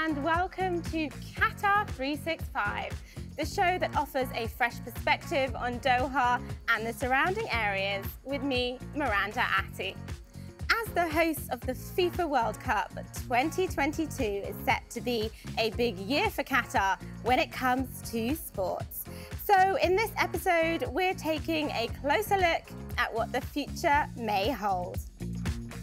and welcome to Qatar 365, the show that offers a fresh perspective on Doha and the surrounding areas with me, Miranda Atti. As the host of the FIFA World Cup 2022 is set to be a big year for Qatar when it comes to sports. So in this episode, we're taking a closer look at what the future may hold.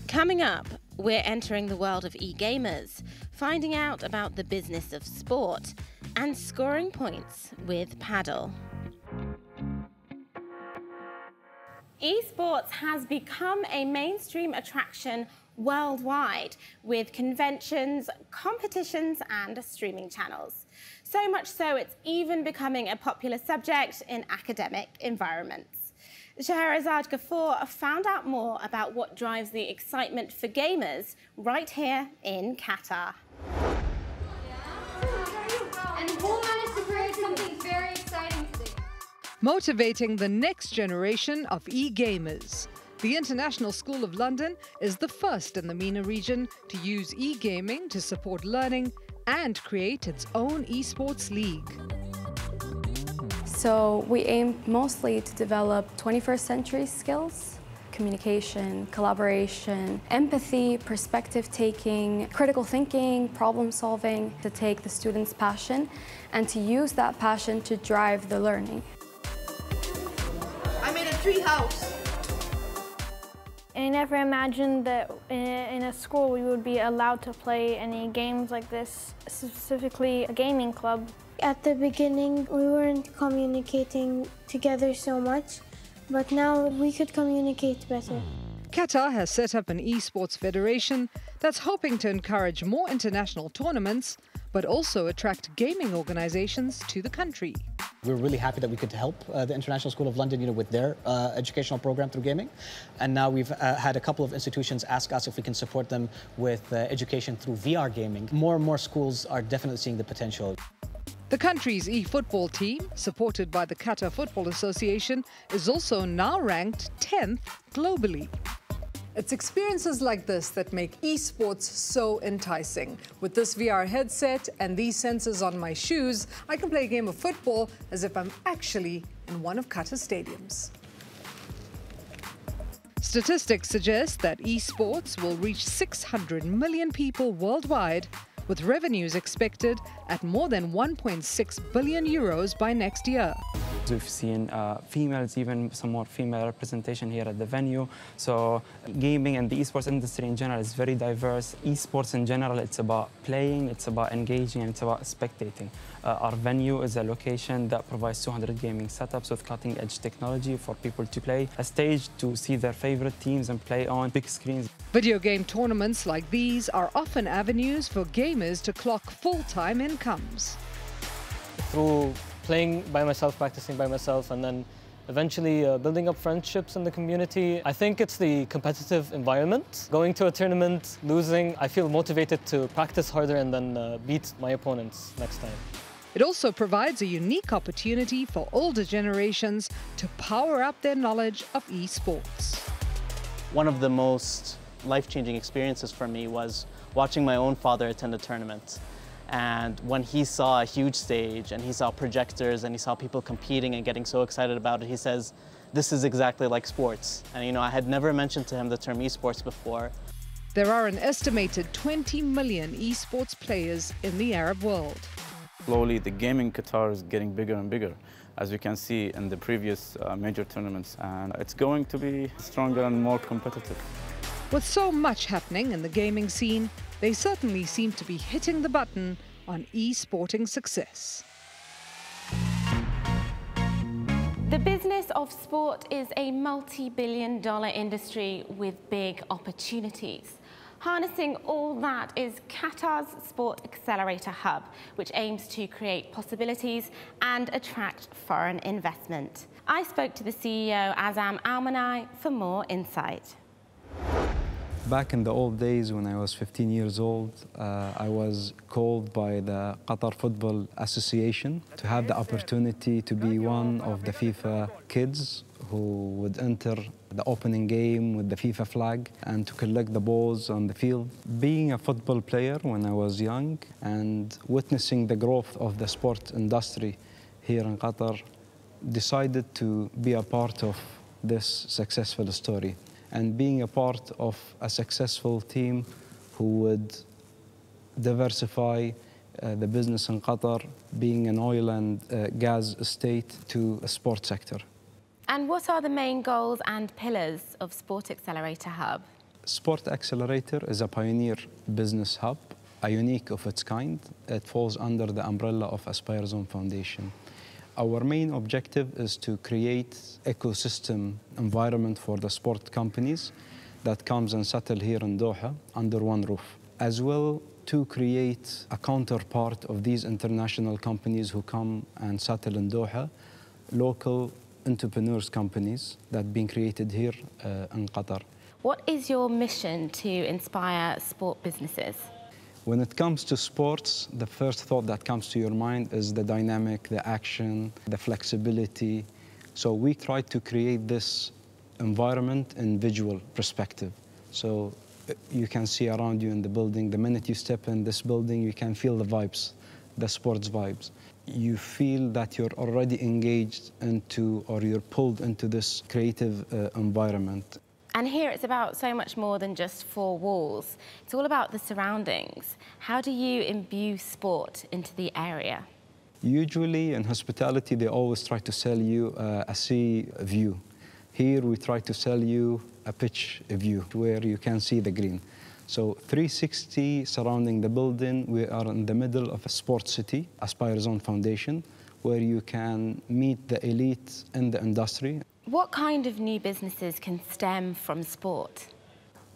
Coming up, we're entering the world of e-gamers, finding out about the business of sport and scoring points with Padel. Esports has become a mainstream attraction worldwide with conventions, competitions and streaming channels. So much so it's even becoming a popular subject in academic environments. Shahrazad Ghafoor found out more about what drives the excitement for gamers right here in Qatar. And who managed to create something very exciting today? Motivating the next generation of e-gamers. The International School of London is the first in the MENA region to use e-gaming to support learning and create its own esports league. So we aim mostly to develop 21st century skills, communication, collaboration, empathy, perspective taking, critical thinking, problem solving, to take the students' passion and to use that passion to drive the learning. I made a tree house. I never imagined that in a school we would be allowed to play any games like this, specifically a gaming club. At the beginning, we weren't communicating together so much, but now we could communicate better. Qatar has set up an esports federation that's hoping to encourage more international tournaments, but also attract gaming organizations to the country. We're really happy that we could help the International School of London, with their educational program through gaming. And now we've had a couple of institutions ask us if we can support them with education through VR gaming. More and more schools are definitely seeing the potential. The country's e-football team, supported by the Qatar Football Association, is also now ranked 10th globally. It's experiences like this that make esports so enticing. With this VR headset and these sensors on my shoes, I can play a game of football as if I'm actually in one of Qatar's stadiums. Statistics suggest that esports will reach 600 million people worldwide, with revenues expected at more than 1.6 billion euros by next year. We've seen females, even some more female representation here at the venue. So gaming and the esports industry in general is very diverse. Esports in general, it's about playing, it's about engaging, and it's about spectating. Our venue is a location that provides 200 gaming setups with cutting-edge technology for people to play, a stage to see their favorite teams and play on big screens. Video game tournaments like these are often avenues for gamers to clock full-time incomes. Through playing by myself, practicing by myself, and then eventually building up friendships in the community. I think it's the competitive environment. Going to a tournament, losing, I feel motivated to practice harder and then beat my opponents next time. It also provides a unique opportunity for older generations to power up their knowledge of esports. One of the most life-changing experiences for me was watching my own father attend a tournament. And when he saw a huge stage and he saw projectors and he saw people competing and getting so excited about it, he says, "This is exactly like sports." And I had never mentioned to him the term esports before. There are an estimated 20 million esports players in the Arab world. Slowly, the gaming Qatar is getting bigger and bigger, as we can see in the previous major tournaments. And it's going to be stronger and more competitive. With so much happening in the gaming scene, they certainly seem to be hitting the button on e-sporting success. The business of sport is a multi-billion-dollar industry with big opportunities. Harnessing all that is Qatar's Sport Accelerator Hub, which aims to create possibilities and attract foreign investment. I spoke to the CEO, Azam Almanai, for more insight. Back in the old days when I was 15 years old, I was called by the Qatar Football Association to have the opportunity to be one of the FIFA kids who would enter the opening game with the FIFA flag and to collect the balls on the field. Being a football player when I was young and witnessing the growth of the sport industry here in Qatar, decided to be a part of this successful story and being a part of a successful team who would diversify the business in Qatar, being an oil and gas state, to a sports sector. And what are the main goals and pillars of Sport Accelerator Hub? Sport Accelerator is a pioneer business hub, a unique of its kind. It falls under the umbrella of Aspire Zone Foundation. Our main objective is to create ecosystem environment for the sport companies that comes and settle here in Doha under one roof, as well to create a counterpart of these international companies who come and settle in Doha, local entrepreneurs companies that have been created here in Qatar. What is your mission to inspire sport businesses? When it comes to sports, the first thought that comes to your mind is the dynamic, the action, the flexibility. So we try to create this environment in visual perspective. So you can see around you in the building, the minute you step in this building, you can feel the vibes, the sports vibes. You feel that you're already engaged into, or you're pulled into this creative environment. And here it's about so much more than just four walls. It's all about the surroundings. How do you imbue sport into the area? Usually in hospitality, they always try to sell you a sea view. Here we try to sell you a pitch view where you can see the green. So 360 surrounding the building, we are in the middle of a sports city, Aspire Zone Foundation, where you can meet the elite in the industry. What kind of new businesses can stem from sport?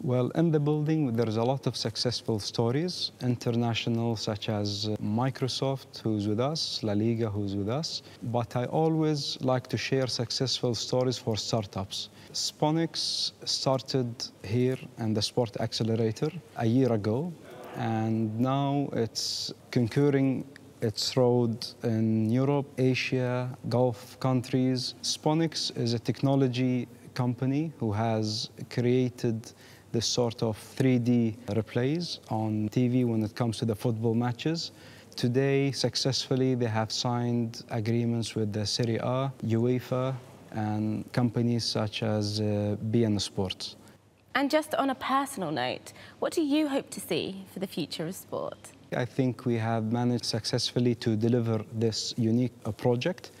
Well, in the building, there's a lot of successful stories, international, such as Microsoft, who's with us, La Liga, who's with us. But I always like to share successful stories for startups. Sponix started here in the Sport Accelerator a year ago, and now it's conquering its road in Europe, Asia, Gulf countries. Sponix is a technology company who has created this sort of 3D replays on TV when it comes to the football matches. Today, successfully, they have signed agreements with the Serie A, UEFA, and companies such as BN Sports. And just on a personal note, what do you hope to see for the future of sport? I think we have managed successfully to deliver this unique project,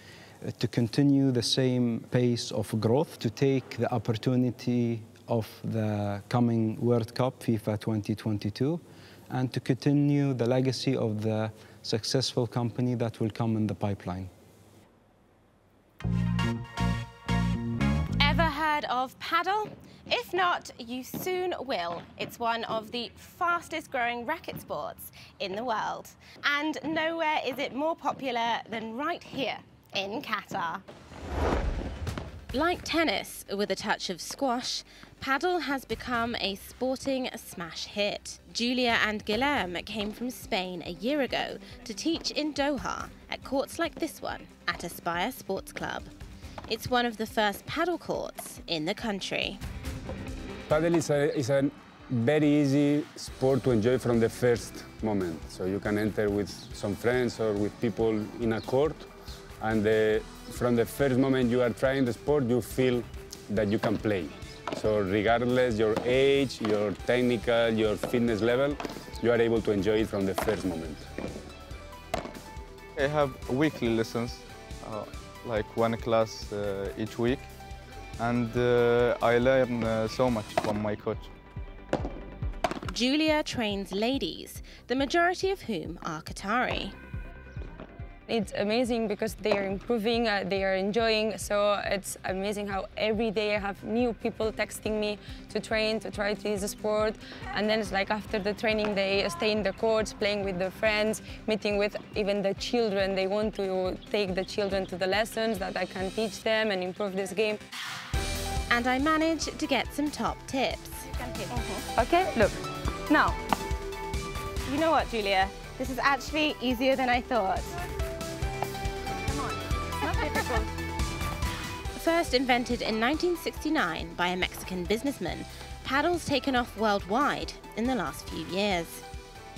to continue the same pace of growth, to take the opportunity of the coming World Cup, FIFA 2022, and to continue the legacy of the successful company that will come in the pipeline. Ever heard of Padel? If not, you soon will. It's one of the fastest growing racket sports in the world. And nowhere is it more popular than right here in Qatar. Like tennis, with a touch of squash, Padel has become a sporting smash hit. Julia and Guilherme came from Spain a year ago to teach in Doha at courts like this one at Aspire Sports Club. It's one of the first paddle courts in the country. Padel is a very easy sport to enjoy from the first moment. So you can enter with some friends or with people in a court, and from the first moment you are trying the sport, you feel that you can play. So regardless your age, your technical, your fitness level, you are able to enjoy it from the first moment. I have weekly lessons, like one class each week, and I learn so much from my coach. Julia trains ladies, the majority of whom are Qatari. It's amazing because they are improving, they are enjoying, so it's amazing how every day I have new people texting me to train, to try to use the sport, and then it's like after the training they stay in the courts, playing with their friends, meeting with even the children. They want to take the children to the lessons that I can teach them and improve this game. And I managed to get some top tips. Okay, look. Now. You know what, Julia? This is actually easier than I thought. Come on, it's not difficult. First invented in 1969 by a Mexican businessman, padel's taken off worldwide in the last few years.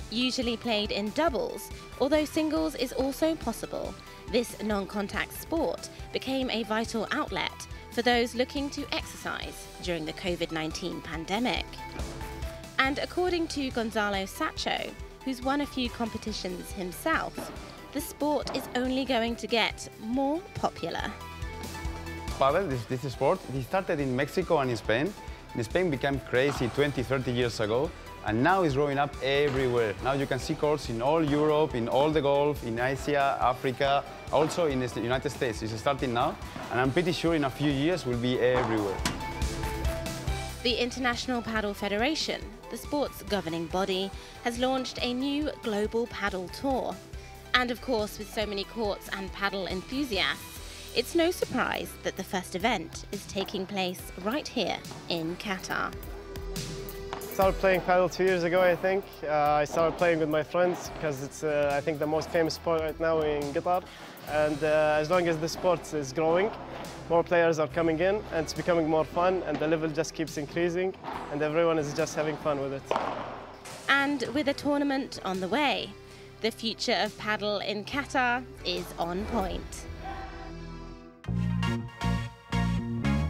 Usually played in doubles, although singles is also possible, this non-contact sport became a vital outlet for those looking to exercise during the COVID-19 pandemic. And according to Gonzalo Sacho, who's won a few competitions himself, the sport is only going to get more popular. Padel, this sport, it started in Mexico and in Spain. In Spain became crazy 20, 30 years ago, and now it's growing up everywhere. Now you can see courts in all Europe, in all the Gulf, in Asia, Africa, also in the United States. It's starting now, and I'm pretty sure in a few years will be everywhere. The International Padel Federation, the sport's governing body, has launched a new global padel tour. And of course, with so many courts and padel enthusiasts, it's no surprise that the first event is taking place right here in Qatar. I started playing padel 2 years ago, I think. I started playing with my friends because it's, I think, the most famous sport right now in Qatar. And as long as the sport is growing, more players are coming in and it's becoming more fun and the level just keeps increasing and everyone is just having fun with it. And with a tournament on the way, the future of padel in Qatar is on point.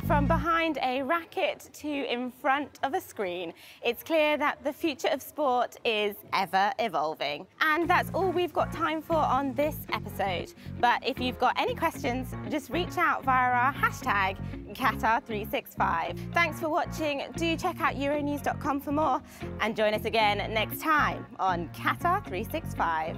From behind a racket to in front of a screen, it's clear that the future of sport is ever evolving. And that's all we've got time for on this episode. But if you've got any questions, just reach out via our hashtag Qatar365. Thanks for watching. Do check out Euronews.com for more and join us again next time on Qatar365.